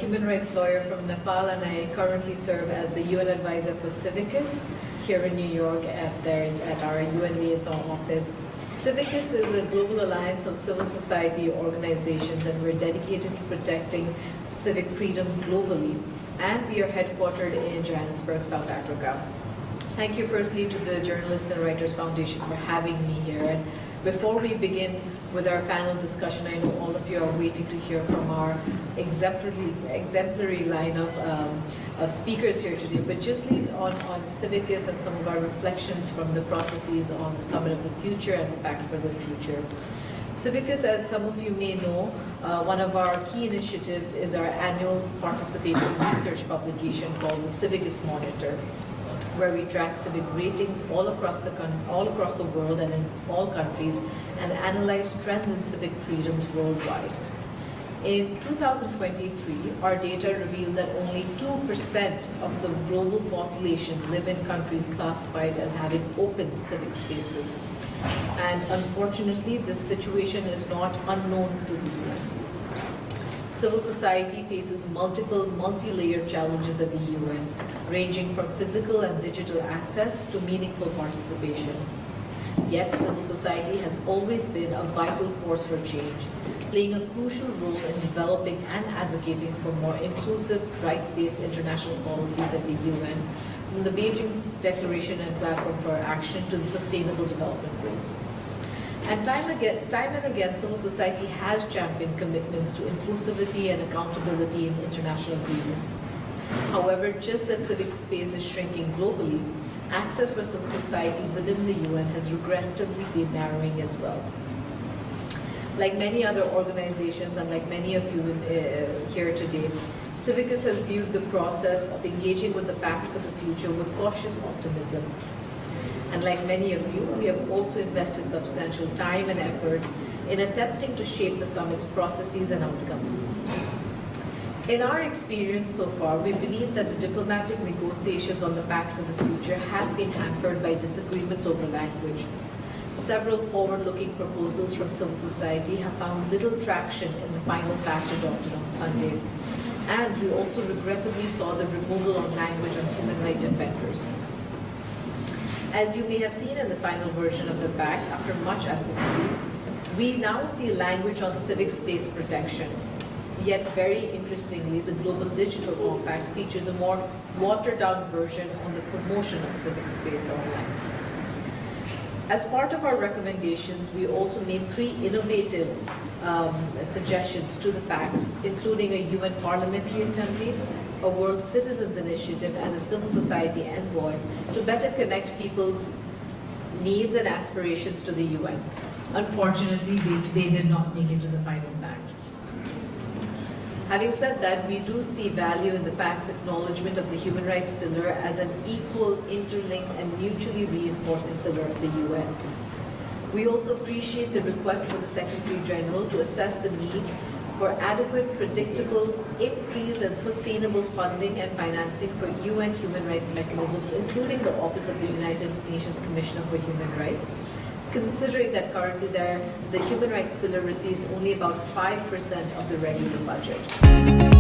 human rights lawyer from Nepal, and I currently serve as the UN advisor for CIVICUS here in New York at our UN liaison office. CIVICUS is a global alliance of civil society organizations, and we're dedicated to protecting civic freedoms globally. And we are headquartered in Johannesburg, South Africa. Thank you firstly to the Journalists and Writers Foundation for having me here. And before we begin with our panel discussion, I know all of you are waiting to hear from our exemplary line of speakers here today, but just on Civicus and some of our reflections from the processes on the Summit of the Future and the Pact for the Future. Civicus, as some of you may know, one of our key initiatives is our annual participatory research publication called the Civicus Monitor, where we track civic ratings all across the world and in all countries, and analyze trends in civic freedoms worldwide. In 2023, our data revealed that only 2% of the global population live in countries classified as having open civic spaces. And unfortunately, this situation is not unknown to the UN. Civil society faces multiple multi-layered challenges at the UN, ranging from physical and digital access to meaningful participation. Yet, civil society has always been a vital force for change, playing a crucial role in developing and advocating for more inclusive, rights-based international policies at the UN, from the Beijing Declaration and Platform for Action to the Sustainable Development Goals. And time and again, civil society has championed commitments to inclusivity and accountability in international agreements. However, just as civic space is shrinking globally, access for civil society within the UN has regrettably been narrowing as well. Like many other organizations, and like many of you here today, Civicus has viewed the process of engaging with the Pact for the Future with cautious optimism. And like many of you, we have also invested substantial time and effort in attempting to shape the summit's processes and outcomes. In our experience so far, we believe that the diplomatic negotiations on the Pact for the Future have been hampered by disagreements over language. Several forward-looking proposals from civil society have found little traction in the final pact adopted on Sunday. And we also regrettably saw the removal of language on human rights defenders. As you may have seen in the final version of the pact, after much advocacy, we now see language on civic space protection. Yet, very interestingly, the Global Digital Compact features a more watered-down version on the promotion of civic space online. As part of our recommendations, we also made 3 innovative suggestions to the pact, including a UN Parliamentary Assembly, a World Citizens Initiative, and a civil society envoy to better connect people's needs and aspirations to the UN. Unfortunately, they did not make it to the final pact. Having said that, we do see value in the Pact's acknowledgement of the human rights pillar as an equal, interlinked, and mutually reinforcing pillar of the UN. We also appreciate the request for the Secretary General to assess the need for adequate, predictable, increased, and sustainable funding and financing for UN human rights mechanisms, including the Office of the United Nations Commissioner for Human Rights, considering that currently the human rights pillar receives only about 5% of the regular budget.